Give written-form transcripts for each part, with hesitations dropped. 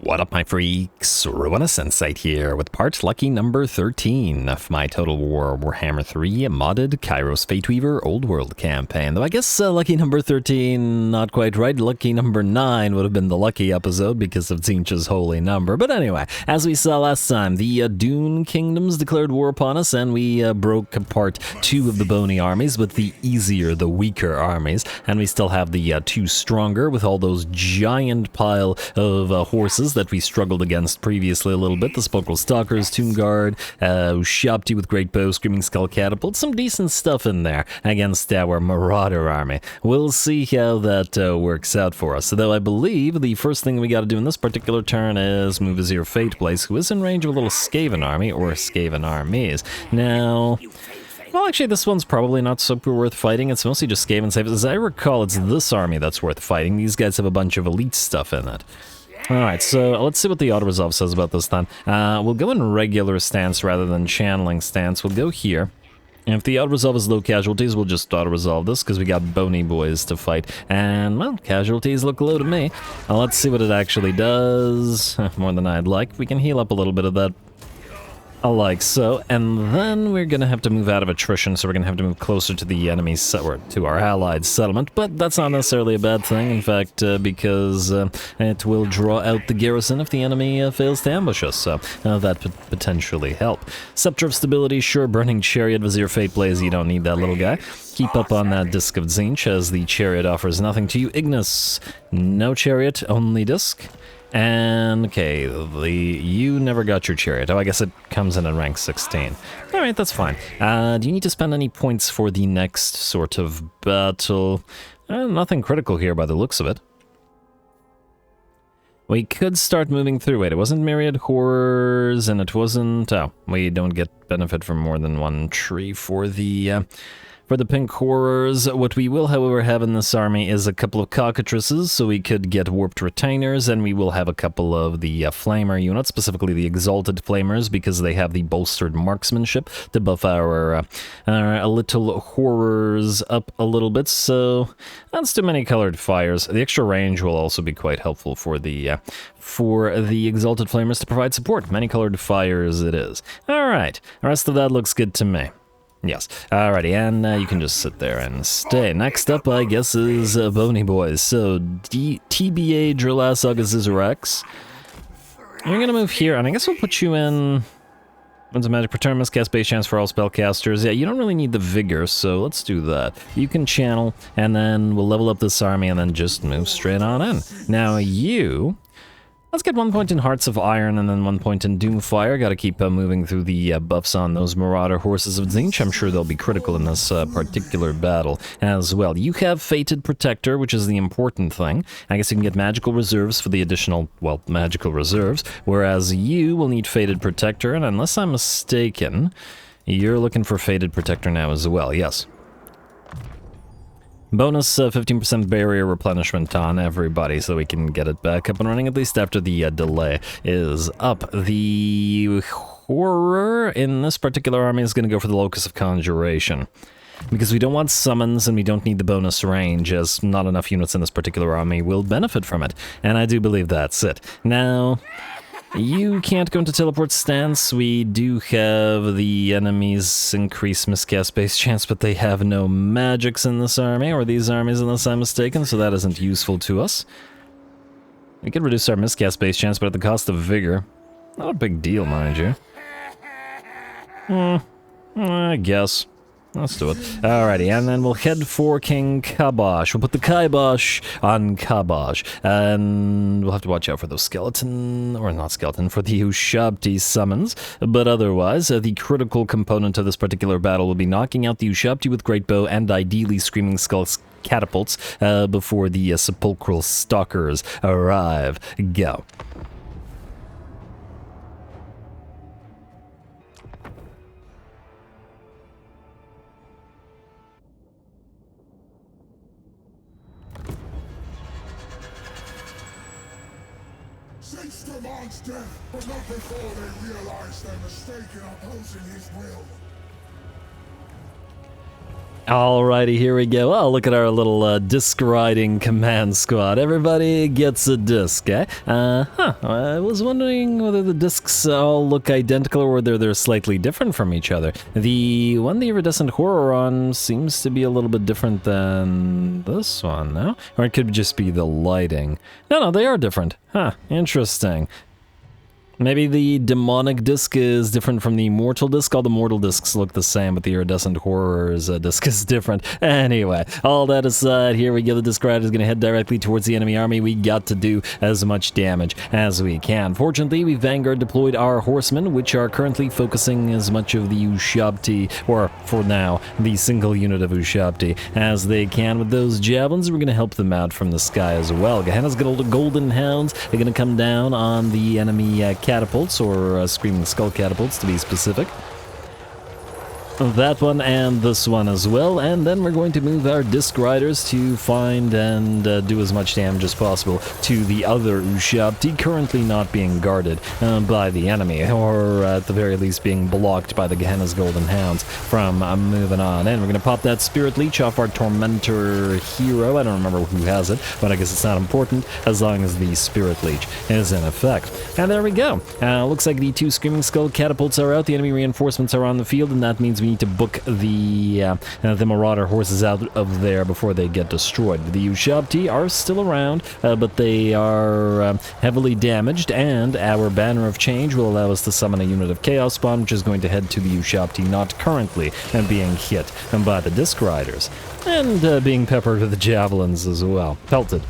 What up, my freaks? RuinusInsight here with part lucky number 13 of my Total War Warhammer 3 modded Kairos Fateweaver Old World campaign. Though I guess lucky number 13, not quite right. Lucky number 9 would have been the lucky episode because of Tzeentch's holy number. But anyway, as we saw last time, the Dune kingdoms declared war upon us, and we broke apart 2 of the bony armies with the easier, the weaker armies. And we still have the 2 stronger with all those giant pile of horses that we struggled against previously a little bit. The Sepulchral Stalkers, Tomb Guard, Ushabti with Great Bow, Screaming Skull Catapult, some decent stuff in there against our Marauder army. We'll see how that works out for us. Though I believe the first thing we got to do in this particular turn is move Vizier Fateblaze, who is in range of a little Skaven army, or Skaven armies. Now, well, actually, this one's probably not super worth fighting. It's mostly just Skaven saves. As I recall, it's this army that's worth fighting. These guys have a bunch of elite stuff in it. Alright, so let's see what the auto-resolve says about this then. We'll go in regular stance rather than channeling stance. We'll go here. And if the auto-resolve is low casualties, we'll just auto-resolve this because we got bony boys to fight. And, well, casualties look low to me. Let's see what it actually does. More than I'd like. We can heal up a little bit of that. Like so, and then we're gonna have to move out of attrition, so we're gonna have to move closer to the enemy's or to our allied settlement, but that's not necessarily a bad thing, in fact, because it will draw out the garrison if the enemy fails to ambush us, so that could potentially help. Scepter of Stability, sure, Burning Chariot, Vizier Fateblaze, you don't need that little guy. Keep up on that Disc of Tzeentch, as the Chariot offers nothing to you. Ignis, no Chariot, only Disc. And, okay, you never got your Chariot. Oh, I guess it comes in at rank 16. Alright, that's fine. Do you need to spend any points for the next sort of battle? Nothing critical here by the looks of it. We could start moving through it. It wasn't Myriad Horrors, and it wasn't... Oh, we don't get benefit from more than one tree for the Pink Horrors. What we will, however, have in this army is a couple of Cockatrices, so we could get Warped Retainers, and we will have a couple of the Flamer units, specifically the Exalted Flamers, because they have the Bolstered Marksmanship to buff our little Horrors up a little bit, so that's too many colored fires. The extra range will also be quite helpful for the Exalted Flamers to provide support. Many colored fires it is. Alright, the rest of that looks good to me. Yes. Alrighty, and you can just sit there and stay. Next up, I guess, is Bony Boys. So, TBA Drelass August Rex. You're gonna move here, and I guess we'll put you in... When's a magic per turn, miscast base chance for all spellcasters. Yeah, you don't really need the vigor, so let's do that. You can channel, and then we'll level up this army, and then just move straight on in. Now, you... Let's get 1 point in Hearts of Iron and then 1 point in Doomfire. Gotta keep moving through the buffs on those Marauder Horses of Tzeentch. I'm sure they'll be critical in this particular battle as well. You have Fated Protector, which is the important thing. I guess you can get Magical Reserves for the additional, well, Magical Reserves, whereas you will need Fated Protector, and unless I'm mistaken, you're looking for Fated Protector now as well, yes. Bonus 15% barrier replenishment on everybody so we can get it back up and running, at least after the delay is up. The Horror in this particular army is going to go for the Locus of Conjuration, because we don't want summons and we don't need the bonus range, as not enough units in this particular army will benefit from it, and I do believe that's it. Now... You can't go into teleport stance. We do have the enemy's increased miscast base chance, but they have no magics in this army, or these armies unless I'm mistaken, so that isn't useful to us. We could reduce our miscast base chance, but at the cost of vigor. Not a big deal, mind you. I guess. Let's do it. Alrighty, and then we'll head for King Kabosh. We'll put the Kibosh on Kabosh. And we'll have to watch out for those skeleton, or not skeleton, for the Ushabti summons. But otherwise, the critical component of this particular battle will be knocking out the Ushabti with Great Bow and ideally Screaming Skull Catapults before the Sepulchral Stalkers arrive. Go. Since demands death, but not before they realize their mistake in opposing his will. Alrighty, here we go. Oh, look at our little disc riding command squad. Everybody gets a disc, eh? I was wondering whether the discs all look identical or whether they're slightly different from each other. The one the iridescent horror on seems to be a little bit different than this one, no? Or it could just be the lighting. No, they are different. Huh, interesting. Maybe the demonic disc is different from the mortal disc. All the mortal discs look the same, but the iridescent horror's disc is different. Anyway, all that aside, here we go. The disc rider is going to head directly towards the enemy army. We got to do as much damage as we can. Fortunately, we Vanguard deployed our horsemen, which are currently focusing as much of the Ushabti, or for now, the single unit of Ushabti, as they can with those javelins. We're going to help them out from the sky as well. Gehenna's got the golden hounds. They're going to come down on the enemy catapults, or Screaming Skull catapults to be specific. That one and this one as well, and then we're going to move our disc riders to find and do as much damage as possible to the other Ushabti currently not being guarded by the enemy, or at the very least being blocked by the Gehenna's Golden Hounds from moving on. And we're going to pop that Spirit Leech off our Tormentor hero. I don't remember who has it, but I guess it's not important as long as the Spirit Leech is in effect. And there we go. Looks like the two Screaming Skull catapults are out, the enemy reinforcements are on the field, and that means we need to book the Marauder horses out of there before they get destroyed. The Ushabti are still around, but they are heavily damaged, and our Banner of Change will allow us to summon a unit of Chaos Spawn, which is going to head to the Ushabti not currently being hit by the Disc Riders, and being peppered with the javelins as well. Pelted.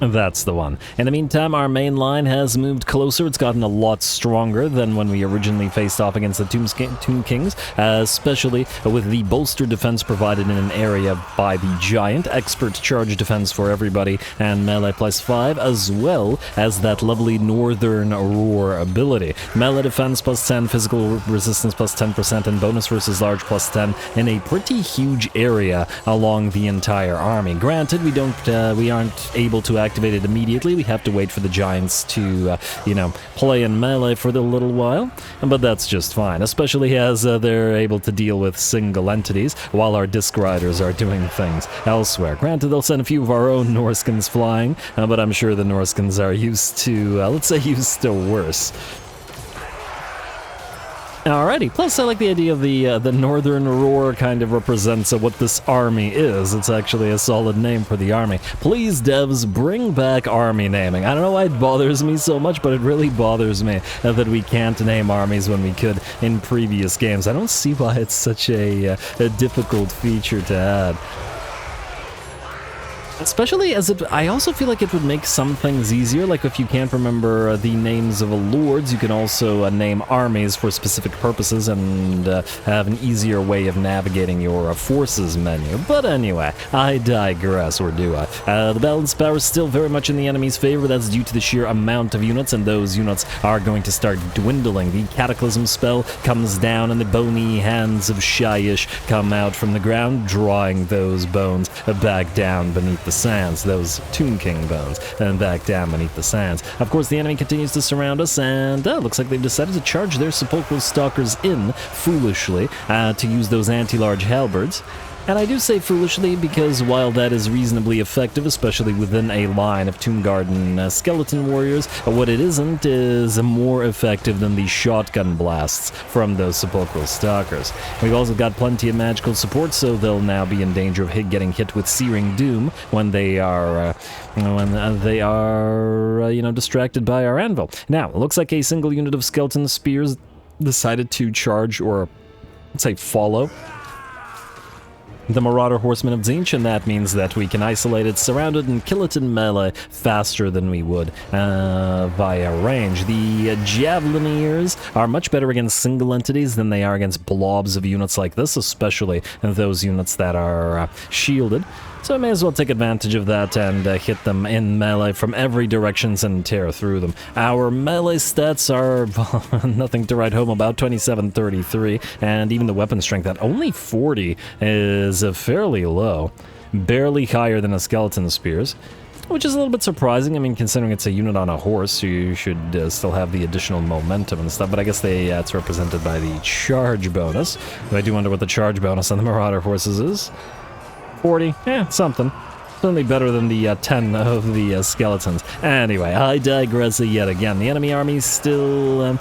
That's the one. In the meantime, our main line has moved closer. It's gotten a lot stronger than when we originally faced off against the Tomb Kings, especially with the bolster defense provided in an area by the Giant, expert charge defense for everybody, and melee +5, as well as that lovely Northern Roar ability. Melee defense +10, physical resistance +10%, and bonus versus large +10 in a pretty huge area along the entire army. Granted, we aren't able to activate it immediately. We have to wait for the Giants to, play in melee for a little while, but that's just fine, especially as they're able to deal with single entities while our Disc Riders are doing things elsewhere. Granted, they'll send a few of our own Norskins flying, but I'm sure the Norskins are used to, used to worse. Alrighty, plus I like the idea of the Northern Roar kind of represents what this army is. It's actually a solid name for the army. Please, devs, bring back army naming. I don't know why it bothers me so much, but it really bothers me that we can't name armies when we could in previous games. I don't see why it's such a difficult feature to add. Especially as I also feel like it would make some things easier, like if you can't remember the names of lords, you can also name armies for specific purposes and have an easier way of navigating your forces menu. But anyway, I digress, or do I? The balance power is still very much in the enemy's favor. That's due to the sheer amount of units, and those units are going to start dwindling. The Cataclysm spell comes down, and the bony hands of Shyish come out from the ground, drawing those bones back down beneath the sands, those Tomb King bones, and back down beneath the sands. Of course, the enemy continues to surround us, and looks like they've decided to charge their sepulchral stalkers in, foolishly, to use those anti-large halberds. And I do say foolishly because while that is reasonably effective, especially within a line of Tomb Garden skeleton warriors, what it isn't is more effective than the shotgun blasts from those sepulchral stalkers. We've also got plenty of magical support, so they'll now be in danger of getting hit with Searing Doom when they are distracted by our anvil. Now, it looks like a single unit of skeleton spears decided to charge, or let's say follow, the Marauder Horsemen of Tzeentch, and that means that we can isolate it, surround it, and kill it in melee faster than we would via range. The Javelineers are much better against single entities than they are against blobs of units like this, especially those units that are shielded. So I may as well take advantage of that and hit them in melee from every direction and tear through them. Our melee stats are nothing to write home about, 2733, and even the weapon strength at only 40 is fairly low. Barely higher than a skeleton spears. which is a little bit surprising. I mean, considering it's a unit on a horse, you should still have the additional momentum and stuff, but I guess it's represented by the charge bonus. But I do wonder what the charge bonus on the Marauder horses is. 40? Something. Certainly better than the 10 of the skeletons. Anyway, I digress yet again. The enemy army is still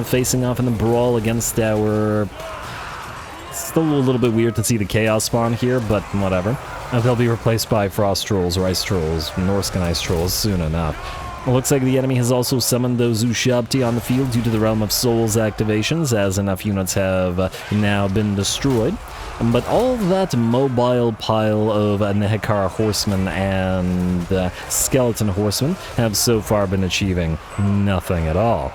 facing off in the brawl against our... Still a little bit weird to see the Chaos spawn here, but whatever. They'll be replaced by Frost Trolls or Ice Trolls, Norscan Ice Trolls soon enough. It looks like the enemy has also summoned those Ushabti on the field due to the Realm of Souls activations, as enough units have now been destroyed. But all that mobile pile of Nehekara horsemen and skeleton horsemen have so far been achieving nothing at all.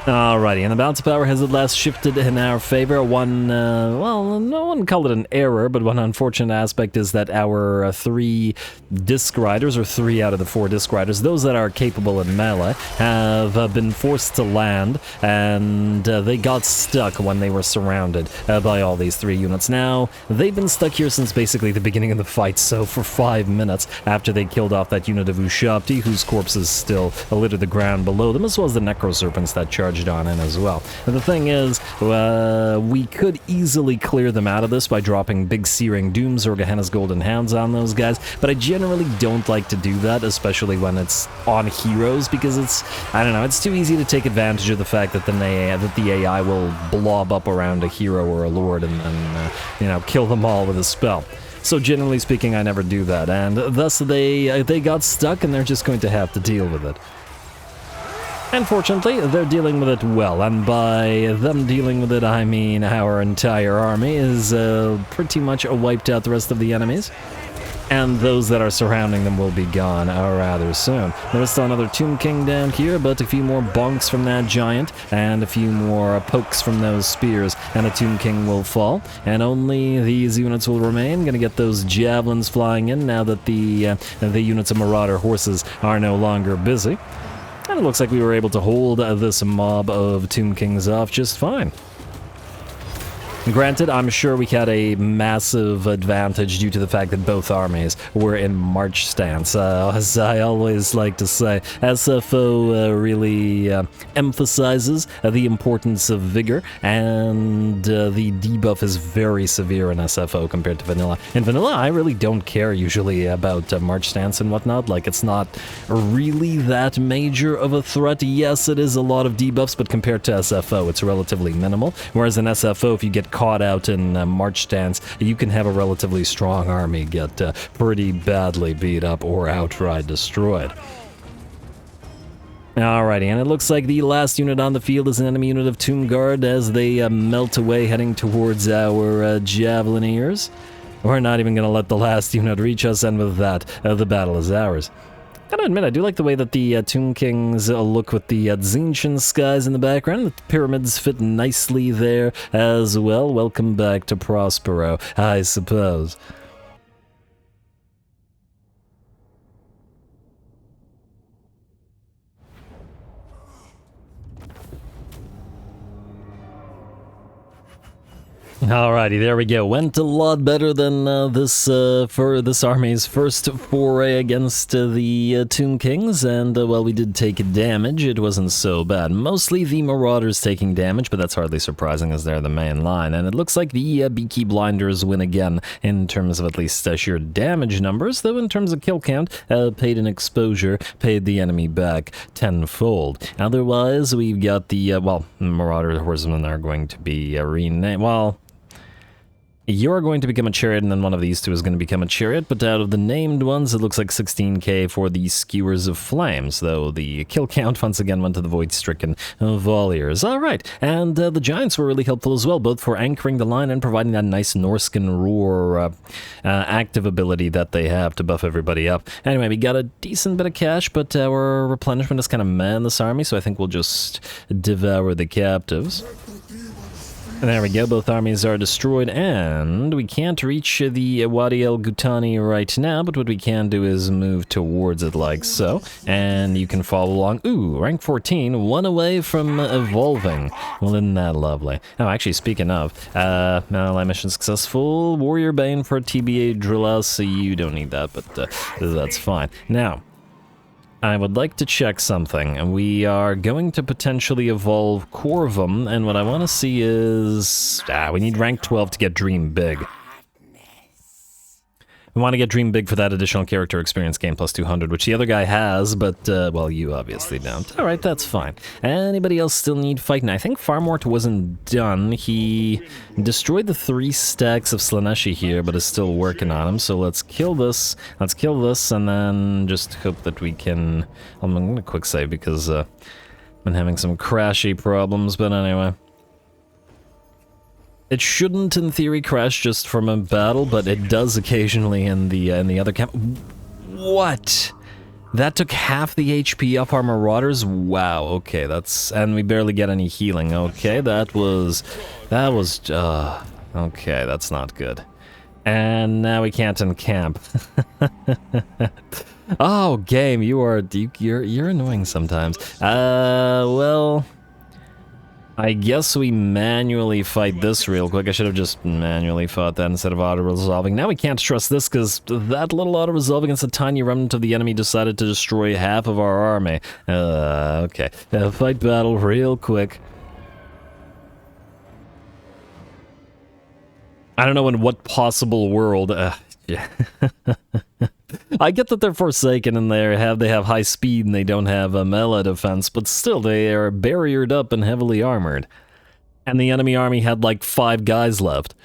Alrighty, and the balance of power has at last shifted in our favor. Well, no one called it an error, but one unfortunate aspect is that our 3 disc riders, or 3 out of the 4 disc riders, those that are capable in melee, have been forced to land, and they got stuck when they were surrounded by all these 3 units. Now, they've been stuck here since basically the beginning of the fight, so for 5 minutes after they killed off that unit of Ushabti, whose corpses still litter the ground below them, as well as the Necroserpents that charged on in as well. And the thing is, we could easily clear them out of this by dropping big Searing Dooms or Gehenna's Golden Hounds on those guys, but I generally don't like to do that, especially when it's on heroes, because I don't know, it's too easy to take advantage of the fact that the AI will blob up around a hero or a lord and then, kill them all with a spell. So generally speaking, I never do that, and thus they got stuck and they're just going to have to deal with it. Unfortunately, they're dealing with it well, and by them dealing with it, I mean our entire army is pretty much wiped out the rest of the enemies, and those that are surrounding them will be gone rather soon. There's still another Tomb King down here, but a few more bonks from that giant, and a few more pokes from those spears, and the Tomb King will fall, and only these units will remain. Gonna get those javelins flying in now that the units of Marauder horses are no longer busy. And it looks like we were able to hold this mob of Tomb Kings off just fine. Granted, I'm sure we had a massive advantage due to the fact that both armies were in march stance. As I always like to say, SFO really emphasizes the importance of vigor, and the debuff is very severe in SFO compared to vanilla. In vanilla, I really don't care usually about march stance and whatnot. Like, it's not really that major of a threat. Yes, it is a lot of debuffs, but compared to SFO, it's relatively minimal. Whereas in SFO, if you get caught out in march stance, you can have a relatively strong army get pretty badly beat up or outright destroyed. Alrighty, and it looks like the last unit on the field is an enemy unit of Tomb Guard as they melt away heading towards our Javelineers. We're not even going to let the last unit reach us, and with that, the battle is ours. Gotta admit, I do like the way that the Tomb Kings look with the Tzeentch skies in the background. The pyramids fit nicely there as well. Welcome back to Prospero, I suppose. Alrighty, there we go. Went a lot better than for this army's first foray against the Tomb Kings, and well, we did take damage. It wasn't so bad. Mostly the Marauders taking damage, but that's hardly surprising as they're the main line. And it looks like the Beaky Blinders win again in terms of at least sheer damage numbers, though in terms of kill count, paid an exposure, paid the enemy back tenfold. Otherwise, we've got the, Marauder Horsemen are going to be renamed. Well, you're going to become a chariot, and then one of these two is going to become a chariot, but out of the named ones, it looks like 16k for the Skewers of Flames, though the kill count once again went to the Void-stricken Volliers. Alright, and the Giants were really helpful as well, both for anchoring the line and providing that nice Norscan Roar active ability that they have to buff everybody up. Anyway, we got a decent bit of cash, but our replenishment is kind of meh in this army, so I think we'll just devour the captives. Let the demons There we go, both armies are destroyed, and we can't reach the Wadi El Ghutani right now, but what we can do is move towards it like so, and you can follow along. Ooh, rank 14, one away from evolving. Well, isn't that lovely? Oh, actually, speaking of, ally mission successful, Warrior Bane for TBA Drill, so you don't need that, but that's fine. Now, I would like to check something. We are going to potentially evolve Corvum, and what I want to see is... we need rank 12 to get Dream Big. We want to get Dream Big for that additional character experience gain plus 200, which the other guy has, but, well, you obviously don't. Alright, that's fine. Anybody else still need fighting? I think Farmort wasn't done. He destroyed the 3 stacks of Slaneshi here, but is still working on them, so let's kill this, and then just hope that we can... I'm going to quick save because I've been having some crashy problems, but anyway. It shouldn't, in theory, crash just from a battle, but it does occasionally in the other camp. What? That took half the HP off our Marauders? Wow, okay, that's... And we barely get any healing. Okay, that was... okay, that's not good. And now we can't encamp. Oh, game, you're annoying sometimes. Well... I guess we manually fight this real quick. I should have just manually fought that instead of auto-resolving. Now we can't trust this because that little auto-resolve against a tiny remnant of the enemy decided to destroy half of our army. Okay. Fight battle real quick. I don't know in what possible world... yeah. I get that they're Forsaken and they have high speed and they don't have a melee defense, but still they are barriered up and heavily armored. And the enemy army had like 5 guys left.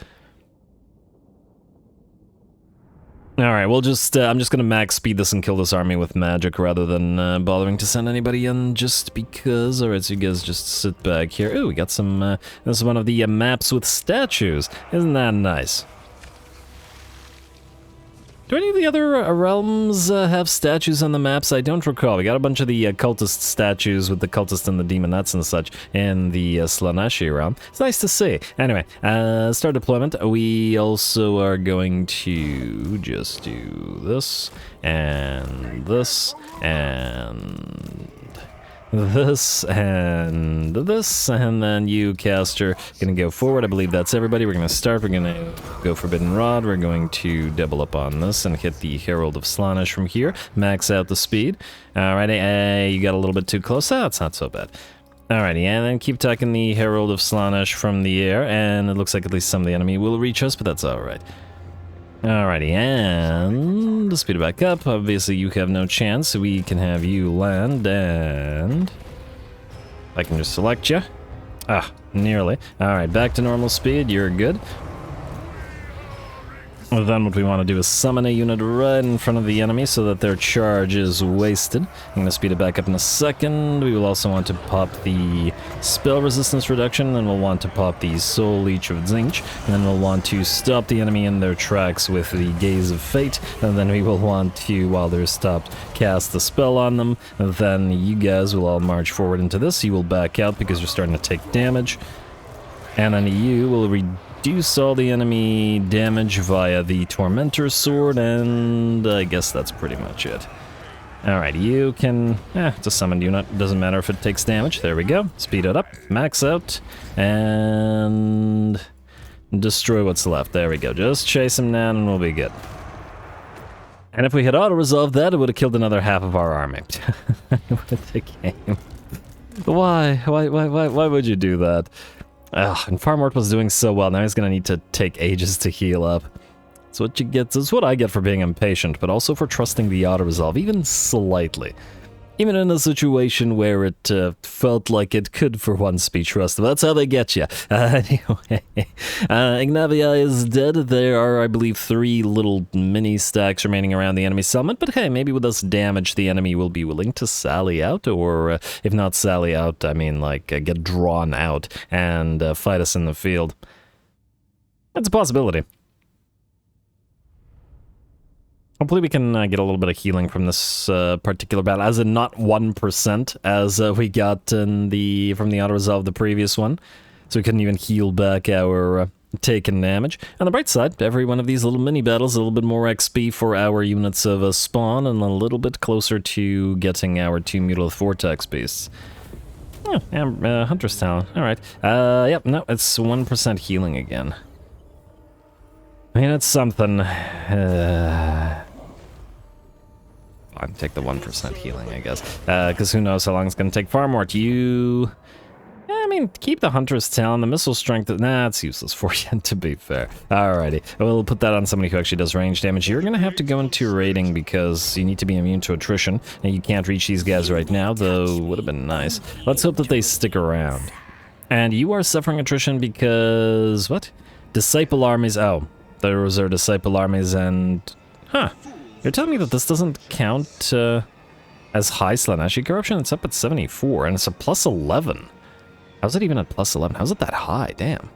Alright, we'll just, I'm just gonna max speed this and kill this army with magic rather than bothering to send anybody in just because. Alright, so you guys just sit back here. Ooh, we got some, this is one of the maps with statues. Isn't that nice? Do any of the other realms have statues on the maps? I don't recall. We got a bunch of the cultist statues with the cultist and the demonettes and such in the Slaneshi realm. It's nice to see. Anyway, start deployment. We also are going to just do this, and this, and this, and this, and then you, caster, gonna go forward. I believe that's everybody. We're gonna start. We're gonna go Forbidden Rod. We're going to double up on this and hit the Herald of Slaanesh from here. Max out the speed. Alrighty, you got a little bit too close. It's not so bad. Alrighty, and then keep attacking the Herald of Slaanesh from the air, and it looks like at least some of the enemy will reach us, but that's alright. Alrighty, and speed it back up. Obviously, you have no chance, so we can have you land, and I can just select you. Nearly. Alright, back to normal speed. You're good. Well, then what we want to do is summon a unit right in front of the enemy so that their charge is wasted. I'm going to speed it back up in a second. We will also want to pop the spell resistance reduction, and we'll want to pop the soul leech of Tzeentch, and then we'll want to stop the enemy in their tracks with the gaze of fate, and then we will want to, while they're stopped, cast the spell on them. And then you guys will all march forward into this. You will back out because you're starting to take damage, and then you will reduce all the enemy damage via the Tormentor Sword, and I guess that's pretty much it. Alright, you can... it's a summoned unit. Doesn't matter if it takes damage. There we go. Speed it up. Max out. And... destroy what's left. There we go. Just chase him down and we'll be good. And if we had auto-resolved that, it would have killed another half of our army. With the game. Why? Why would you do that? And Farmort was doing so well, now he's gonna need to take ages to heal up. That's what you get. That's what I get for being impatient, but also for trusting the auto-resolve, even slightly. Even in a situation where it felt like it could for once be trusted. That's how they get you. Anyway, Ignavia is dead. There are, I believe, 3 little mini stacks remaining around the enemy settlement, but hey, maybe with this damage, the enemy will be willing to sally out, or if not sally out, I mean, like, get drawn out and fight us in the field. That's a possibility. Hopefully we can get a little bit of healing from this particular battle, as in not 1% as we got in from the auto-resolve the previous one. so we couldn't even heal back our taken damage. On the bright side, every one of these little mini battles, a little bit more XP for our units of spawn, and a little bit closer to getting our 2 Mutilith Vortex beasts. Oh, yeah, Hunter's Talent. Alright. Yep, no, it's 1% healing again. I mean, it's something. I'd take the 1% healing, I guess. Because who knows how long it's going to take. Far more to you. I mean, keep the Hunter's Talent, the missile strength. Nah, it's useless for you, to be fair. Alrighty. We'll put that on somebody who actually does range damage. You're going to have to go into raiding because you need to be immune to attrition. And you can't reach these guys right now, though would have been nice. Let's hope that they stick around. And you are suffering attrition because... what? Disciple armies. Oh, those are disciple armies and... huh. You're telling me that this doesn't count as high Slaaneshi corruption? It's up at 74, and it's a plus 11. How's it even at plus 11? How's it that high? Damn.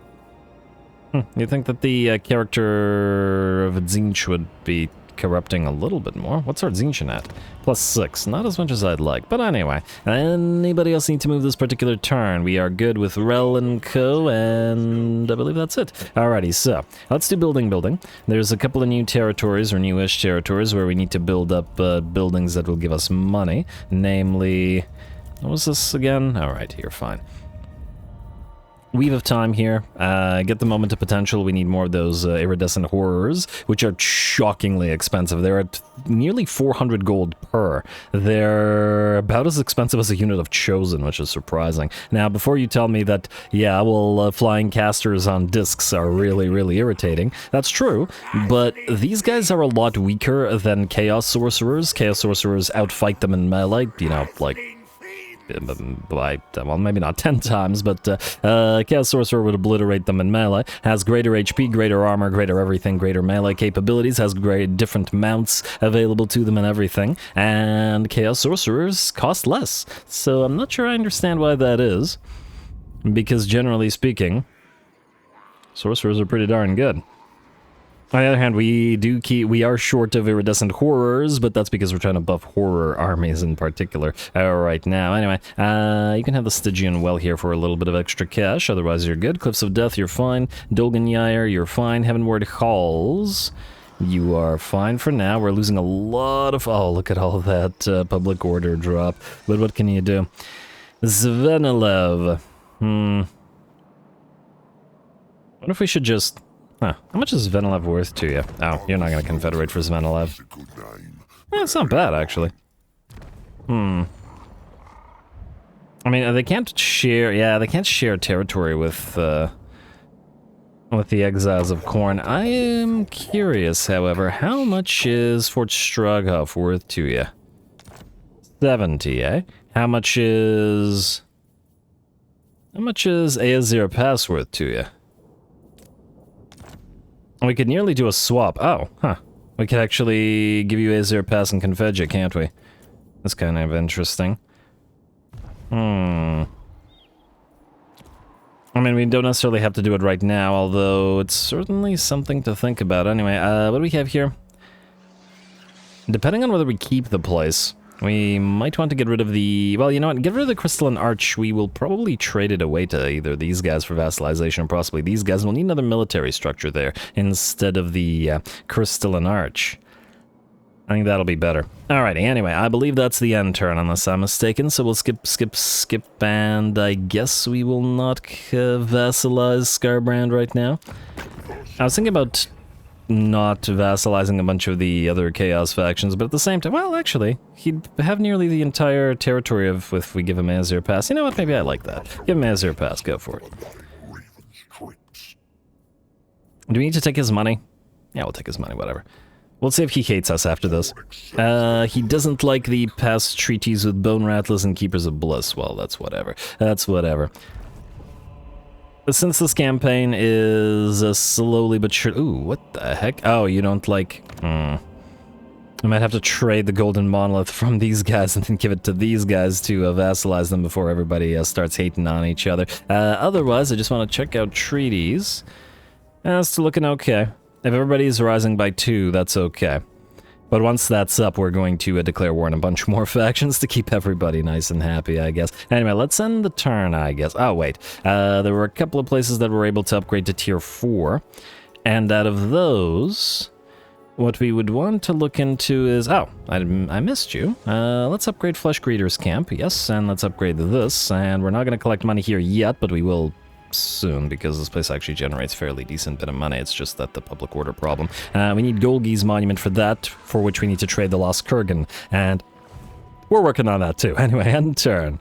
You'd think that the character of Tzeentch would be corrupting a little bit more. What's our Tzeentch at? Plus 6. Not as much as I'd like. But anyway, anybody else need to move this particular turn? We are good with Rel and Co, and I believe that's it. Alrighty, so let's do building. There's a couple of new territories, or newish territories, where we need to build up buildings that will give us money. Namely, what was this again? Alright, you're fine. Weave of Time here. Get the Moment of Potential. We need more of those iridescent horrors, which are shockingly expensive. They're at nearly 400 gold per. They're about as expensive as a unit of Chosen, which is surprising. Now, before you tell me that, yeah, well, flying casters on discs are really, really irritating, that's true, but these guys are a lot weaker than Chaos Sorcerers. Chaos Sorcerers outfight them in melee, you know, like... well, maybe not 10 times, but Chaos Sorcerer would obliterate them in melee. Has greater HP, greater armor, greater everything, greater melee capabilities, has great different mounts available to them and everything, and Chaos Sorcerers cost less. So I'm not sure I understand why that is, because generally speaking, Sorcerers are pretty darn good. On the other hand, we are short of iridescent horrors, but that's because we're trying to buff horror armies in particular right now. Anyway, you can have the Stygian Well here for a little bit of extra cash, otherwise you're good. Cliffs of Death, you're fine. Dolgenyair, you're fine. Heavenward Halls, you are fine for now. We're losing a lot of... oh, look at all that public order drop. But what can you do? Svenelev. What if we should just... huh, how much is Svenelev worth to you? Oh, you're not going to confederate for Svenelev. It's not bad, actually. I mean, they can't share... yeah, they can't share territory with the Exiles of Khorne. I am curious, however, how much is Fort Stroghoff worth to you? 70, eh? How much is Aazir Pass worth to you? We could nearly do a swap. Oh, huh. We could actually give you Aazir Pass and Confedja, can't we? That's kind of interesting. I mean, we don't necessarily have to do it right now, although it's certainly something to think about. Anyway, what do we have here? Depending on whether we keep the place, we might want to get rid of the... well, you know what? Get rid of the Crystalline Arch. We will probably trade it away to either these guys for vassalization or possibly these guys. We'll need another military structure there instead of the Crystalline Arch. I think that'll be better. Alrighty, anyway, I believe that's the end turn, unless I'm mistaken, so we'll skip, and I guess we will not vassalize Skarbrand right now. I was thinking about not vassalizing a bunch of the other Chaos factions, but at the same time, well, actually, he'd have nearly the entire territory of if we give him Aazir Pass. You know what, maybe I like that. Give him Aazir Pass, go for it. Do we need to take his money? Yeah, we'll take his money, whatever. We'll see if he hates us after this. He doesn't like the past treaties with Bone Rattlers and Keepers of Bliss. Well, that's whatever. That's whatever. But since this campaign is slowly but sure... ooh, what the heck? Oh, you don't like... I might have to trade the Golden Monolith from these guys and then give it to these guys to vassalize them before everybody starts hating on each other. Otherwise, I just want to check out treaties. It's looking okay. If everybody's rising by 2, that's okay. But once that's up, we're going to declare war on a bunch more factions to keep everybody nice and happy, I guess. Anyway, let's end the turn, I guess. Oh, wait. There were a couple of places that were able to upgrade to tier 4. And out of those, what we would want to look into is... Oh, I missed you. Let's upgrade Flesh Greeter's Camp. Yes, and let's upgrade this. And we're not going to collect money here yet, but we will soon, because this place actually generates fairly decent bit of money. It's just that the public order problem. We need Golgi's Monument for that, for which we need to trade the Lost Kurgan, and we're working on that too. Anyway, end turn.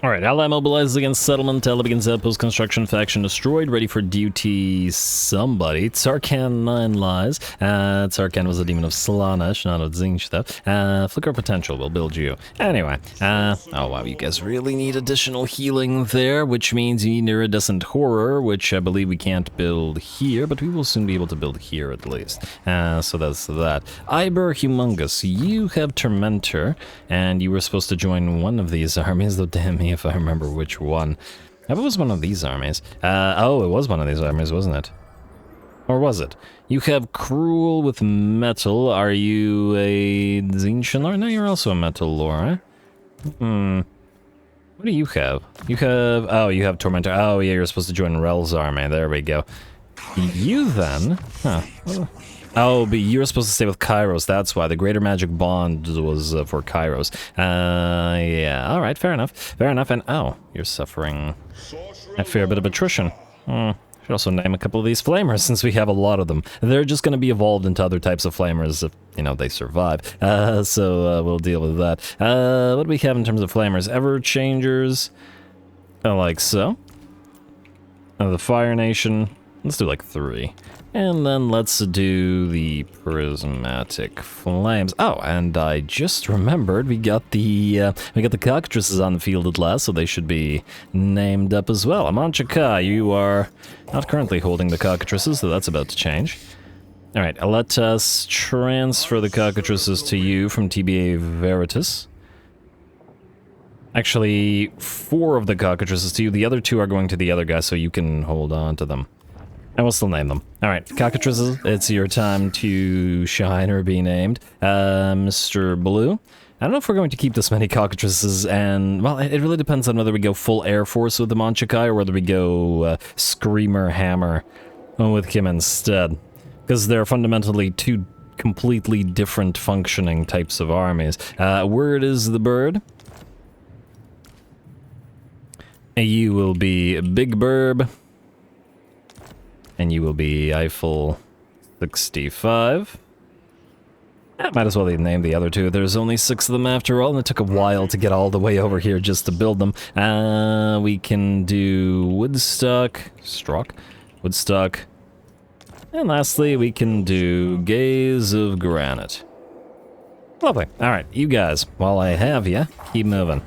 Alright, ally mobilizes against settlement, ally begins outpost construction, faction destroyed, ready for duty somebody. Tsarkan 9 lies. Tsarkan was a demon of Slaanesh, not of Tzeentch though. Flicker potential, will build you. Anyway, oh wow, you guys really need additional healing there, which means you need Iridescent Horror, which I believe we can't build here, but we will soon be able to build here at least. So that's that. Iber Humongous, you have Tormentor, and you were supposed to join one of these armies, though damn me if I remember which one. It was one of these armies. Oh, it was one of these armies, wasn't it? Or was it? You have Cruel with Metal. Are you a Tzeentch Lord? No, you're also a Metal Lord, eh? What do you have? You have... Oh, you have Tormentor. Oh, yeah, you're supposed to join Rel's army. There we go. You then... Huh. Oh, but you were supposed to stay with Kairos, that's why. The Greater Magic Bond was for Kairos. Yeah, alright, fair enough. Fair enough, and oh, you're suffering a fair bit of attrition. Should also name a couple of these flamers, since we have a lot of them. They're just going to be evolved into other types of flamers if, you know, they survive. So we'll deal with that. What do we have in terms of flamers? Ever-changers, like so. The Fire Nation, let's do like 3. And then let's do the Prismatic Flames. Oh, and I just remembered we got the cockatrices on the field at last, so they should be named up as well. Amanchaka, you are not currently holding the cockatrices, so that's about to change. All right, let us transfer the cockatrices to you from TBA Veritas. Actually, 4 of the cockatrices to you. The other 2 are going to the other guy, so you can hold on to them. I will still name them. Alright, cockatrices, it's your time to shine or be named. Mr. Blue. I don't know if we're going to keep this many cockatrices, and, well, it really depends on whether we go full Air Force with the Manchakai or whether we go Screamer Hammer with Kim instead. Because they're fundamentally 2 completely different functioning types of armies. Word is the bird. You will be Big Burb. And you will be Eiffel 65. Might as well name the other 2. There's only 6 of them after all, and it took a while to get all the way over here just to build them. We can do Woodstock, Woodstock. And lastly, we can do Gaze of Granite. Lovely. Alright, you guys, while I have you, keep moving.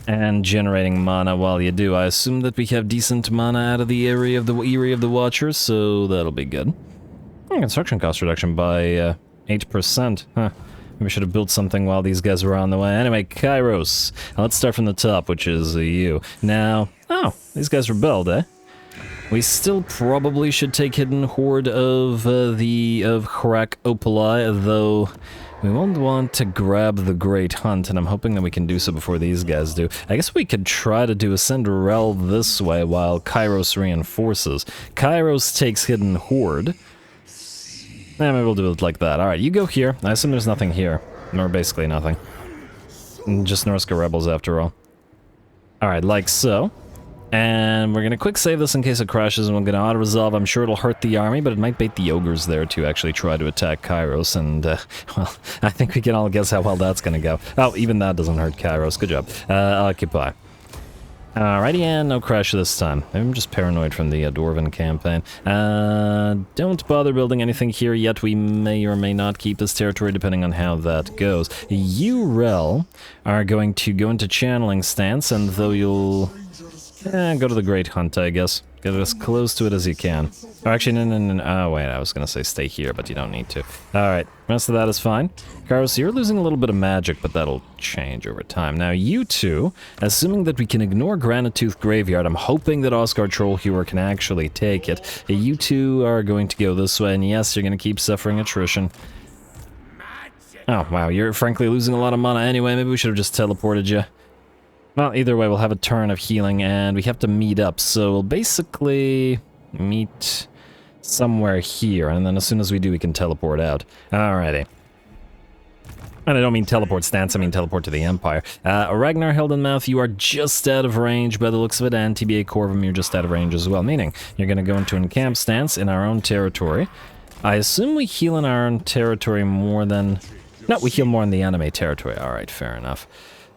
And generating mana while you do. I assume that we have decent mana out of the area of the Watchers, so that'll be good. Construction cost reduction by 8%. Huh. Maybe we should have built something while these guys were on the way. Anyway, Kairos. Now let's start from the top, which is you. Now, oh, these guys rebelled, eh? We still probably should take Hidden Horde of Hrak Opali, though we won't want to grab the Great Hunt, and I'm hoping that we can do so before these guys do. I guess we could try to do a Cinderella this way while Kairos reinforces. Kairos takes Hidden Horde. Maybe we'll do it like that. Alright, you go here. I assume there's nothing here. Or basically nothing. Just Norska rebels after all. Alright, like so. And we're gonna quick save this in case it crashes, and we're gonna auto-resolve. I'm sure it'll hurt the army, but it might bait the ogres there to actually try to attack Kairos, and, well, I think we can all guess how well that's gonna go. Oh, even that doesn't hurt Kairos. Good job. Occupy. Alrighty, and no crash this time. I'm just paranoid from the Dwarven campaign. Don't bother building anything here yet. We may or may not keep this territory depending on how that goes. You, Rel, are going to go into channeling stance, and though you'll... go to the Great Hunt, I guess. Get as close to it as you can. Oh, actually, no. Oh, wait, I was gonna say stay here, but you don't need to. Alright, rest of that is fine. Kairos, you're losing a little bit of magic, but that'll change over time. Now, you two, assuming that we can ignore Granite Tooth Graveyard, I'm hoping that Oscar Trollhewer can actually take it. You two are going to go this way, and yes, you're gonna keep suffering attrition. Oh, wow, you're frankly losing a lot of mana anyway. Maybe we should have just teleported you. Well, either way, we'll have a turn of healing, and we have to meet up, so we'll basically meet somewhere here, and then as soon as we do, we can teleport out. Alrighty. And I don't mean teleport stance, I mean teleport to the Empire. Ragnar Heldenmouth, you are just out of range by the looks of it, and TBA Corvum, you're just out of range as well, meaning you're going to go into an encamp stance in our own territory. I assume we heal in our own territory more than... No, we heal more in the enemy territory. Alright, fair enough.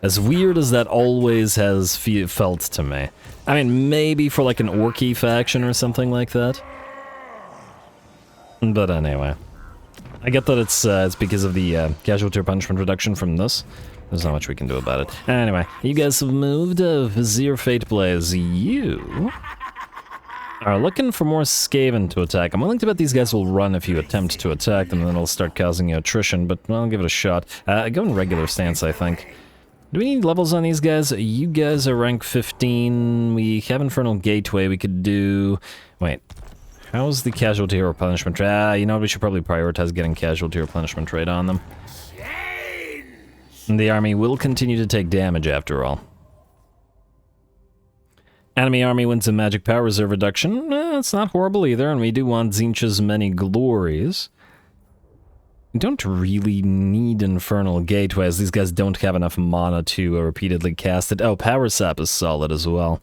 As weird as that always has felt to me. I mean, maybe for like an Orky faction or something like that. But anyway. I get that it's because of the casualty or punishment reduction from this. There's not much we can do about it. Anyway, you guys have moved. Vizier Fateblaze, you are looking for more Skaven to attack. I'm willing to bet these guys will run if you attempt to attack them, and then it'll start causing you attrition, but well, I'll give it a shot. Go in regular stance, I think. Do we need levels on these guys? You guys are rank 15. We have Infernal Gateway. We could do... Wait. How's the casualty or punishment rate? You know what? We should probably prioritize getting casualty or punishment rate on them. And the army will continue to take damage after all. Enemy army wins a magic power reserve reduction. It's not horrible either, and we do want Tzeentch's many glories. We don't really need Infernal Gateways. These guys don't have enough mana to repeatedly cast it. Oh, Power Sap is solid as well.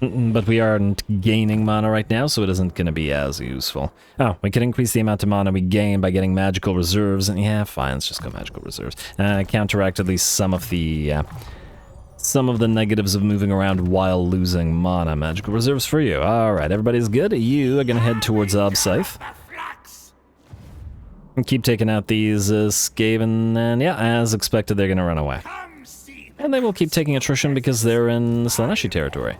But we aren't gaining mana right now, so it isn't going to be as useful. Oh, we can increase the amount of mana we gain by getting magical reserves. And yeah, fine, let's just go magical reserves. Counteract at least some of the negatives of moving around while losing mana. Magical reserves for you. Alright, everybody's good. You are going to head towards Obscythe. And keep taking out these Skaven, and yeah, as expected, they're gonna run away. And they will keep taking attrition because they're in Slaaneshi territory.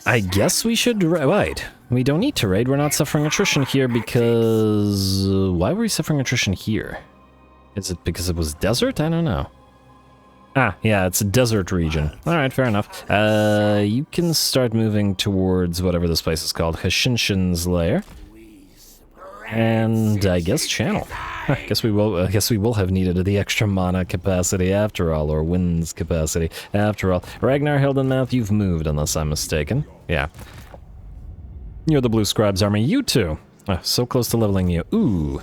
I guess we should wait. We don't need to raid, we're not suffering attrition here because... why were we suffering attrition here? Is it because it was desert? I don't know. Ah, yeah, it's a desert region. Alright, fair enough. You can start moving towards whatever this place is called, Hashinshin's lair. And I guess channel. I guess we will have needed the extra mana capacity after all, or winds capacity after all. Ragnar Heldenmouth, you've moved, unless I'm mistaken. Yeah. You're the Blue Scribes army. You two. Oh, so close to leveling you. Ooh.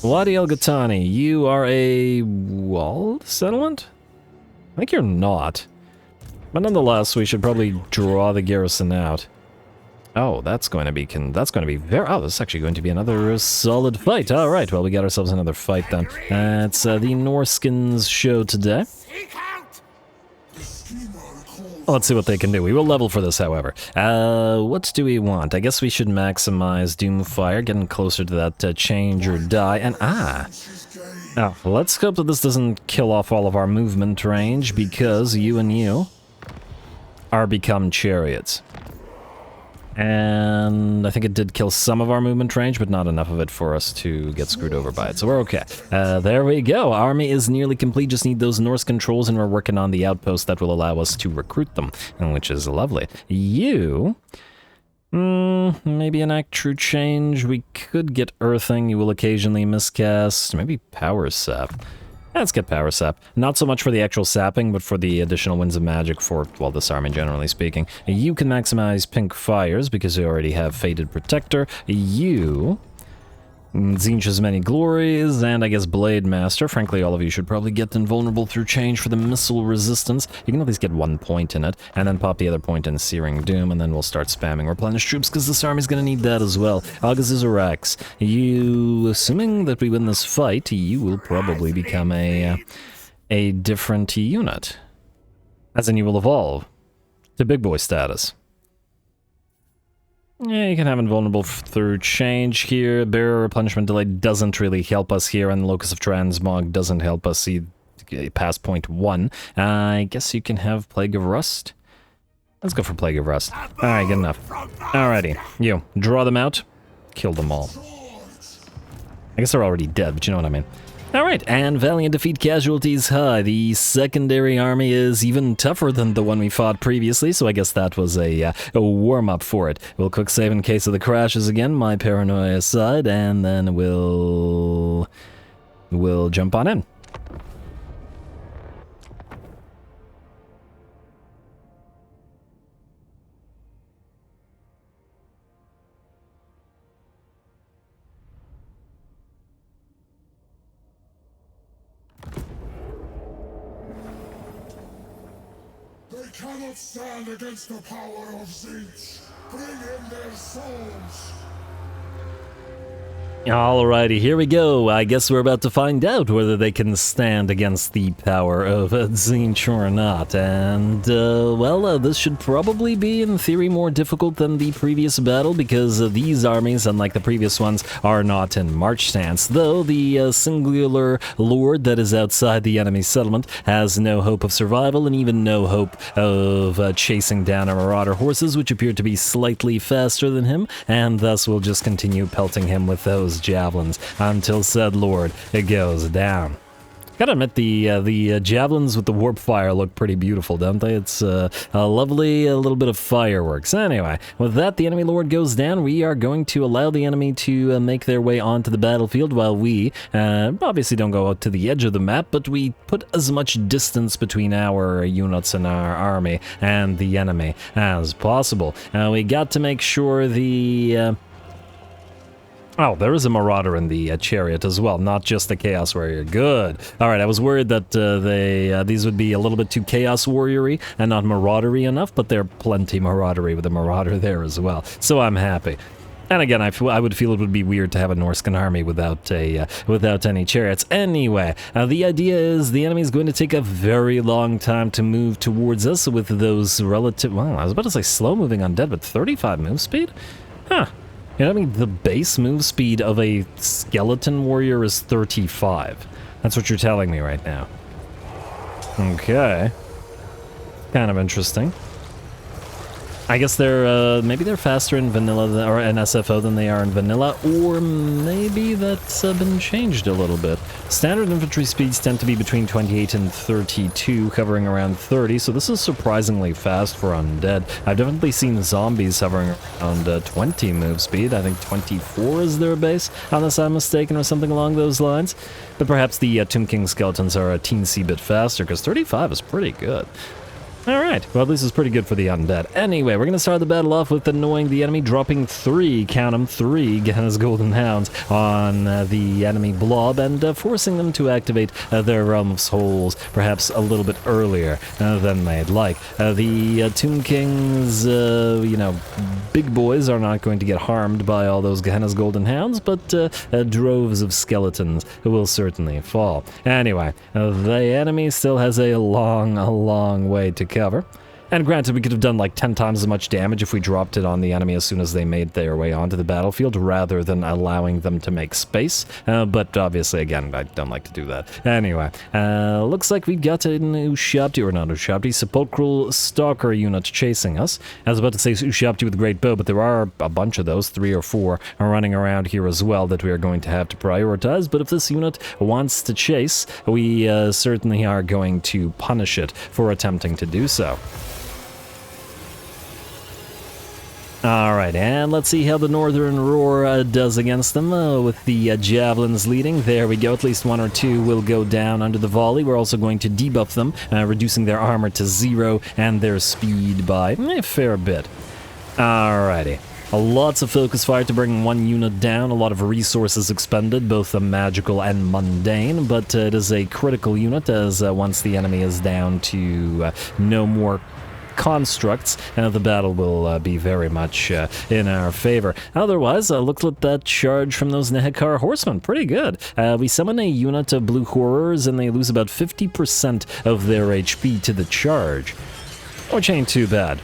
Wadi El Ghatani, you are a walled settlement? I think you're not. But nonetheless, we should probably draw the garrison out. Oh, that's going to be very... Oh, this is actually going to be another solid fight. All right, well, we got ourselves another fight then. It's the Norskins show today. Let's see what they can do. We will level for this, however. What do we want? I guess we should maximize Doomfire, getting closer to that change or die. And now, let's hope that this doesn't kill off all of our movement range, because you and you are become chariots. And I think it did kill some of our movement range, but not enough of it for us to get screwed over by it, so we're okay. There we go. Our army is nearly complete, just need those Norse controls, and we're working on the outpost that will allow us to recruit them, which is lovely. You... maybe enact True Change. We could get Earthing. You will occasionally miscast. Maybe Power Sap. Let's get Power Sap. Not so much for the actual sapping, but for the additional winds of magic for, well, this army, generally speaking. You can maximize Pink Fires, because you already have Fated Protector. You... Tzeentch's Many Glories, and I guess Blade Master. Frankly, all of you should probably get Invulnerable Through Change for the missile resistance. You can at least get 1 point in it, and then pop the other point in Searing Doom, and then we'll start spamming Replenish Troops, because this army's gonna need that as well. August you, assuming that we win this fight, you will probably become a different unit. As in, you will evolve to Big Boy status. Yeah, you can have Invulnerable Through Change here. Bearer Replenishment Delay doesn't really help us here, and Locus of Transmog doesn't help us past point 1. I guess you can have Plague of Rust. Let's go for Plague of Rust. Alright, good enough. Alrighty, you, draw them out, kill them all. I guess they're already dead, but you know what I mean. Alright, and valiant defeat casualties high. The secondary army is even tougher than the one we fought previously, so I guess that was a warm-up for it. We'll quick save in case of the crashes again, my paranoia aside, and then we'll jump on in. They cannot stand against the power of Tzeentch. Bring in their souls. Alrighty, here we go. I guess we're about to find out whether they can stand against the power of Tzeentch or not. And, this should probably be, in theory, more difficult than the previous battle, because these armies, unlike the previous ones, are not in march stance. Though the singular lord that is outside the enemy settlement has no hope of survival, and even no hope of chasing down our marauder horses, which appear to be slightly faster than him, and thus we'll just continue pelting him with those javelins until said lord goes down. Gotta admit, the javelins with the warp fire look pretty beautiful, don't they? It's a lovely little bit of fireworks. Anyway, with that, the enemy lord goes down. We are going to allow the enemy to make their way onto the battlefield while we obviously don't go out to the edge of the map, but we put as much distance between our units and our army and the enemy as possible. We got to make sure the... Oh, there is a marauder in the chariot as well, not just the chaos warrior. Good. All right, I was worried that these would be a little bit too chaos warrior-y and not maraudery enough, but they're plenty maraudery with a marauder there as well. So I'm happy. And again, I would feel it would be weird to have a Norscan army without any chariots. Anyway, the idea is the enemy is going to take a very long time to move towards us with those relative... Well, I was about to say slow-moving undead, but 35 move speed? Huh. You know, I mean, the base move speed of a skeleton warrior is 35. That's what you're telling me right now. Okay. Kind of interesting. I guess they're, maybe they're faster in vanilla or in SFO than they are in vanilla, or maybe that's been changed a little bit. Standard infantry speeds tend to be between 28 and 32, covering around 30, so this is surprisingly fast for undead. I've definitely seen zombies hovering around 20 move speed. I think 24 is their base, unless I'm mistaken, or something along those lines. But perhaps the Tomb King skeletons are a teensy bit faster, because 35 is pretty good. Alright, well this is pretty good for the undead. Anyway, we're going to start the battle off with annoying the enemy, dropping 3, count them, 3 Gehenna's Golden Hounds on the enemy blob, and forcing them to activate their Realm of Souls perhaps a little bit earlier than they'd like. The Tomb King's, big boys are not going to get harmed by all those Gehenna's Golden Hounds, but droves of skeletons will certainly fall. Anyway, the enemy still has a long way to cover. And granted, we could have done like 10 times as much damage if we dropped it on the enemy as soon as they made their way onto the battlefield, rather than allowing them to make space. But obviously, again, I don't like to do that. Anyway, looks like we've got an Ushabti, or not Ushabti, Sepulchral Stalker unit chasing us. I was about to say Ushabti with a great bow, but there are a bunch of those, 3 or 4, running around here as well that we are going to have to prioritize. But if this unit wants to chase, we certainly are going to punish it for attempting to do so. Alright, and let's see how the Northern Roar does against them, with the javelins leading. There we go, at least 1 or 2 will go down under the volley. We're also going to debuff them, reducing their armor to 0 and their speed by a fair bit. Alrighty. Lots of focus fire to bring 1 unit down, a lot of resources expended, both magical and mundane, but it is a critical unit, as once the enemy is down to no more constructs, the battle will be very much in our favor. Otherwise, look at that charge from those Nehekar horsemen. Pretty good. We summon a unit of blue horrors, and they lose about 50% of their HP to the charge, which ain't too bad.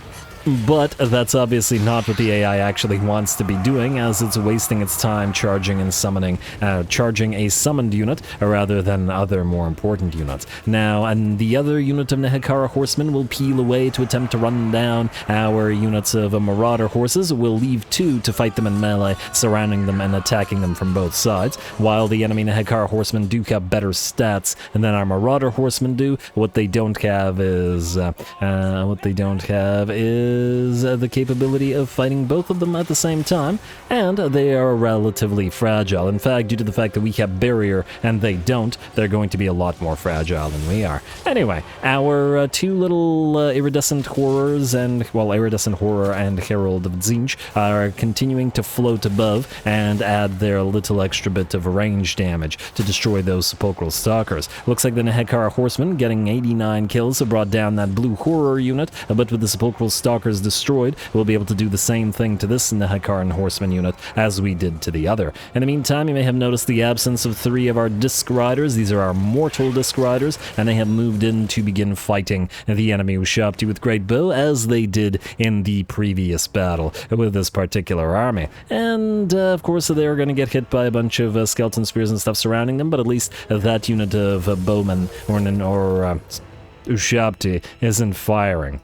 But that's obviously not what the AI actually wants to be doing, as it's wasting its time charging and summoning, charging a summoned unit rather than other more important units. Now, and the other unit of Nehekara horsemen will peel away to attempt to run down our units of Marauder horses. We'll leave 2 to fight them in melee, surrounding them and attacking them from both sides, while the enemy Nehekara horsemen do have better stats than our Marauder horsemen do. What they don't have is the capability of fighting both of them at the same time, and they are relatively fragile. In fact, due to the fact that we have barrier and they don't, they're going to be a lot more fragile than we are. Anyway, our 2 little iridescent horrors iridescent horror and Herald of Tzeentch are continuing to float above and add their little extra bit of range damage to destroy those sepulchral stalkers. Looks like the Nehekara horsemen getting 89 kills have brought down that blue horror unit, but with the sepulchral stalkers destroyed, we'll be able to do the same thing to this Nehekaran horseman unit as we did to the other. In the meantime, you may have noticed the absence of 3 of our disc riders. These are our mortal disc riders, and they have moved in to begin fighting the enemy Ushabti with great bow, as they did in the previous battle with this particular army. And of course, they're going to get hit by a bunch of skeleton spears and stuff surrounding them, but at least that unit of bowmen or Ushabti isn't firing.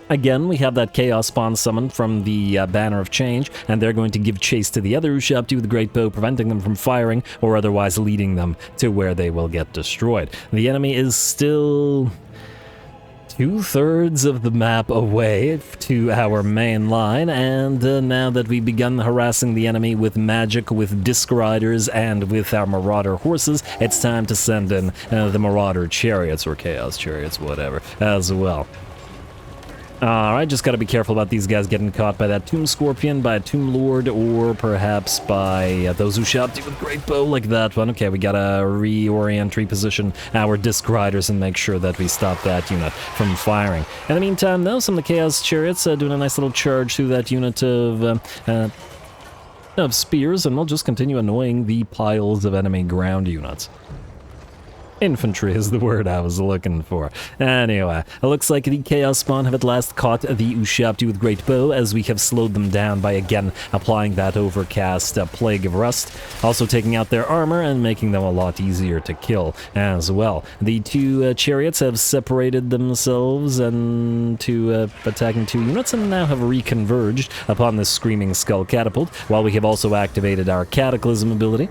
Again, we have that Chaos Spawn summoned from the Banner of Change, and they're going to give chase to the other Ushabti with the Great Bow, preventing them from firing, or otherwise leading them to where they will get destroyed. The enemy is still 2/3 of the map away to our main line, and now that we've begun harassing the enemy with magic, with disc riders, and with our Marauder horses, it's time to send in the Marauder chariots, or Chaos chariots, whatever, as well. Alright, just gotta be careful about these guys getting caught by that Tomb Scorpion, by a Tomb Lord, or perhaps by those Ushabti with Great Bow like that one. Okay, we gotta reposition our disc riders and make sure that we stop that unit from firing. In the meantime, though, some of the Chaos Chariots doing a nice little charge through that unit of spears, and we'll just continue annoying the piles of enemy ground units. Infantry is the word I was looking for. Anyway, it looks like the Chaos Spawn have at last caught the Ushabti with Great Bow, as we have slowed them down by again applying that overcast Plague of Rust, also taking out their armor and making them a lot easier to kill as well. The 2 chariots have separated themselves and to attacking 2 units, and now have reconverged upon this Screaming Skull Catapult, while we have also activated our Cataclysm ability.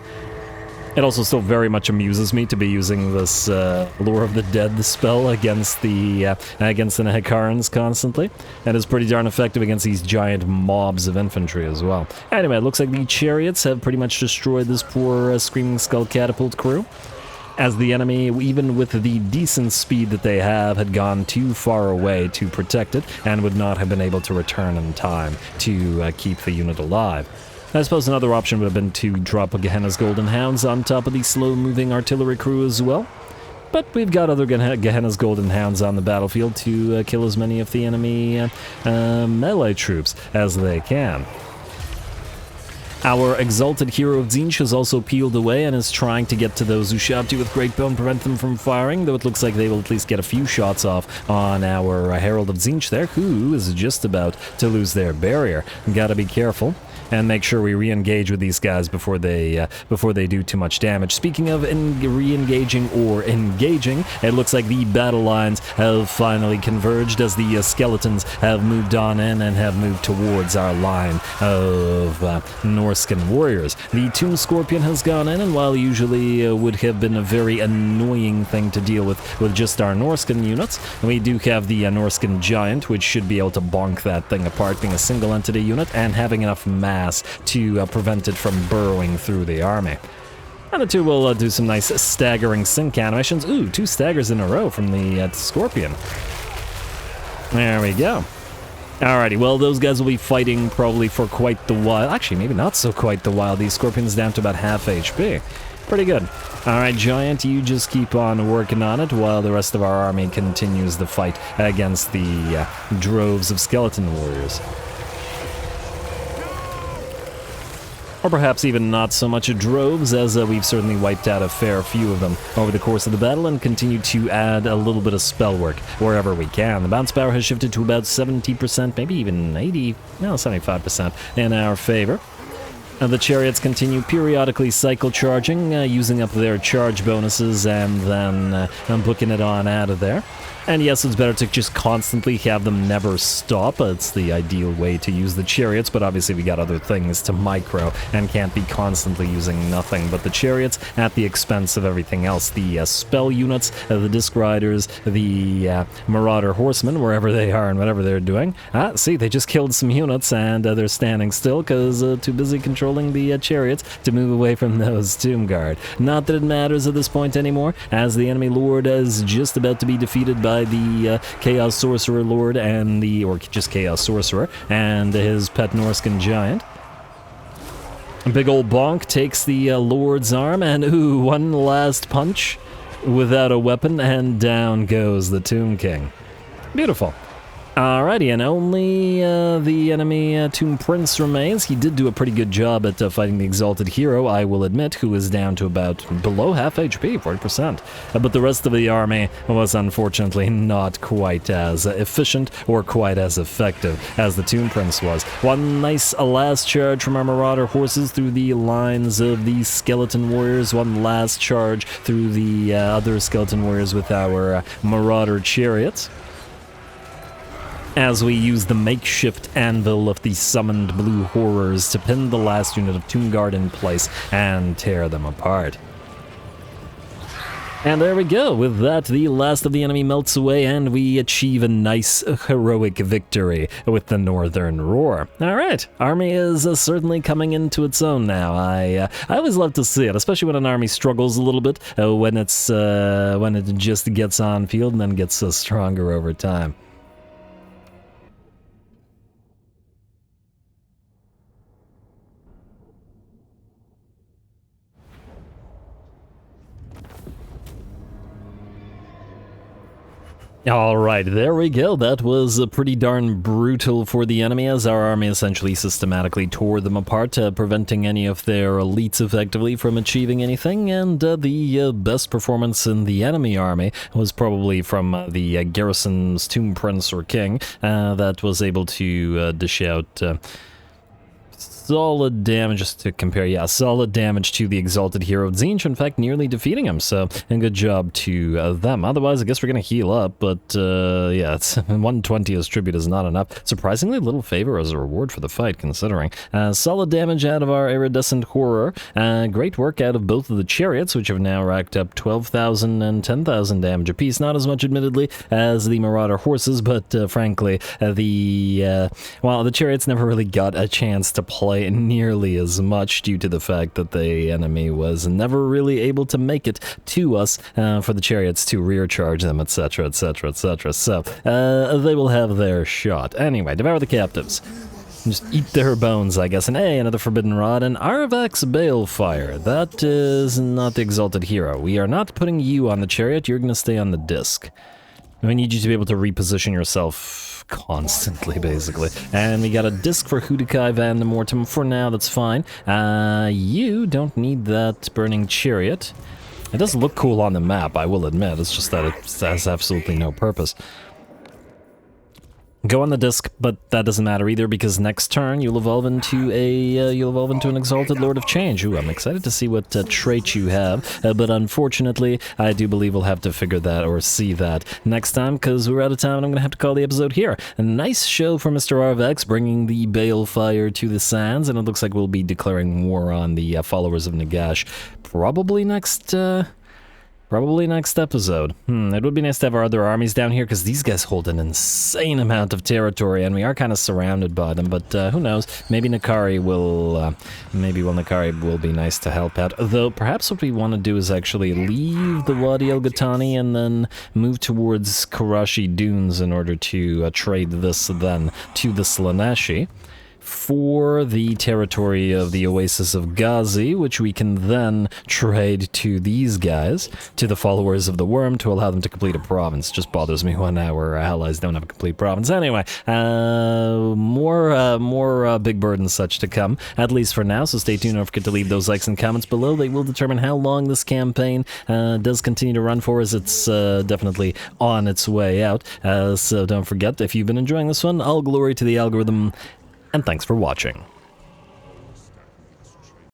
It also still very much amuses me to be using this Lure of the Dead spell against the Nehekarans constantly. And it's pretty darn effective against these giant mobs of infantry as well. Anyway, it looks like the chariots have pretty much destroyed this poor Screaming Skull Catapult crew, as the enemy, even with the decent speed that they have, had gone too far away to protect it, and would not have been able to return in time to keep the unit alive. I suppose another option would have been to drop a Gehenna's Golden Hounds on top of the slow-moving artillery crew as well. But we've got other Gehenna's Golden Hounds on the battlefield to kill as many of the enemy melee troops as they can. Our exalted hero of Tzeentch has also peeled away and is trying to get to those Ushabti with Great Bow and prevent them from firing, though it looks like they will at least get a few shots off on our Herald of Tzeentch there, who is just about to lose their barrier. Gotta be careful and make sure we re-engage with these guys before they do too much damage. Speaking of re-engaging or engaging, it looks like the battle lines have finally converged as the skeletons have moved on in and have moved towards our line of Norscan warriors. The Tomb Scorpion has gone in, and while usually would have been a very annoying thing to deal with just our Norscan units, we do have the Norscan Giant, which should be able to bonk that thing apart, being a single entity unit and having enough mass to prevent it from burrowing through the army. And the 2 will do some nice staggering sync animations. Ooh, 2 staggers in a row from the Scorpion. There we go. Alrighty, well, those guys will be fighting probably for quite the while. Actually, maybe not so quite the while. These Scorpions down to about half HP. Pretty good. Alright, Giant, you just keep on working on it while the rest of our army continues the fight against the droves of skeleton warriors. or perhaps even not so much droves, as we've certainly wiped out a fair few of them over the course of the battle and continue to add a little bit of spell work wherever we can. The bounce power has shifted to about 70%, maybe even 80, no, 75% in our favor. The chariots continue periodically cycle charging, using up their charge bonuses and then booking it on out of there. And yes, it's better to just constantly have them never stop. It's the ideal way to use the chariots, but obviously we got other things to micro and can't be constantly using nothing but the chariots at the expense of everything else. The spell units, the disc riders, the marauder horsemen, wherever they are and whatever they're doing. See, they just killed some units and they're standing still because too busy controlling the chariots to move away from those Tomb Guard. Not that it matters at this point anymore, as the enemy lord is just about to be defeated by the Chaos Sorcerer Lord and or just Chaos Sorcerer and his pet Norscan giant. Big old bonk takes the Lord's arm and ooh, one last punch without a weapon and down goes the Tomb King. Beautiful. Alrighty, and only the enemy Tomb Prince remains. He did do a pretty good job at fighting the Exalted Hero, I will admit, who is down to about below half HP, 40%. But the rest of the army was unfortunately not quite as efficient or quite as effective as the Tomb Prince was. One nice last charge from our Marauder horses through the lines of the Skeleton Warriors. One last charge through the other Skeleton Warriors with our Marauder chariots, as we use the makeshift anvil of the summoned blue horrors to pin the last unit of Tomb Guard in place and tear them apart. And there we go. With that, the last of the enemy melts away and we achieve a nice heroic victory with the Northern Roar. Alright, army is certainly coming into its own now. I always love to see it, especially when an army struggles a little bit, when it just gets on field and then gets stronger over time. Alright, there we go. That was pretty darn brutal for the enemy, as our army essentially systematically tore them apart, preventing any of their elites effectively from achieving anything, and the best performance in the enemy army was probably from the garrison's Tomb Prince or King, that was able to dish out solid damage, just to compare, yeah, solid damage to the Exalted Hero Tzeentch, in fact, nearly defeating him, so, and good job to them. Otherwise, I guess we're gonna heal up, but, yeah, it's 120 as tribute is not enough. Surprisingly little favor as a reward for the fight, considering. Solid damage out of our Iridescent Horror, great work out of both of the chariots, which have now racked up 12,000 and 10,000 damage apiece. Not as much, admittedly, as the Marauder horses, but, frankly, well, the chariots never really got a chance to play nearly as much due to the fact that the enemy was never really able to make it to us for the chariots to rear charge them, etc, etc, etc. So they will have their shot. Anyway, devour the captives. Just eat their bones, I guess. And hey, another Forbidden Rod, and Arvak's Balefire. That is not the Exalted Hero. We are not putting you on the chariot, you're gonna stay on the disc. We need you to be able to reposition yourself constantly, basically. And we got a disc for Hudikai Van de Mortem. For now, that's fine. You don't need that Burning Chariot. It does look cool on the map, I will admit. It's just that it has absolutely no purpose. Go on the disc, but that doesn't matter either, because next turn you'll evolve into an Exalted Lord of Change. Ooh, I'm excited to see what trait you have, but unfortunately, I do believe we'll have to figure that or see that next time, because we're out of time and I'm going to have to call the episode here. A nice show for Mr. Arvex, bringing the Balefire to the sands, and it looks like we'll be declaring war on the followers of Nagash probably next episode. It would be nice to have our other armies down here, because these guys hold an insane amount of territory, and we are kind of surrounded by them, but who knows? Maybe Nakari will, Nakari will be nice to help out. Though, perhaps what we want to do is actually leave the Wadi El Ghatani and then move towards Karashi Dunes in order to trade this then to the Slaaneshi for the territory of the Oasis of Ghazi, which we can then trade to these guys, to the followers of the Worm, to allow them to complete a province. Just bothers me when our allies don't have a complete province. Anyway, more Big Bird and such to come, at least for now, so stay tuned. Don't forget to leave those likes and comments below. They will determine how long this campaign does continue to run for, as it's definitely on its way out. So don't forget, if you've been enjoying this one, all glory to the algorithm, and thanks for watching.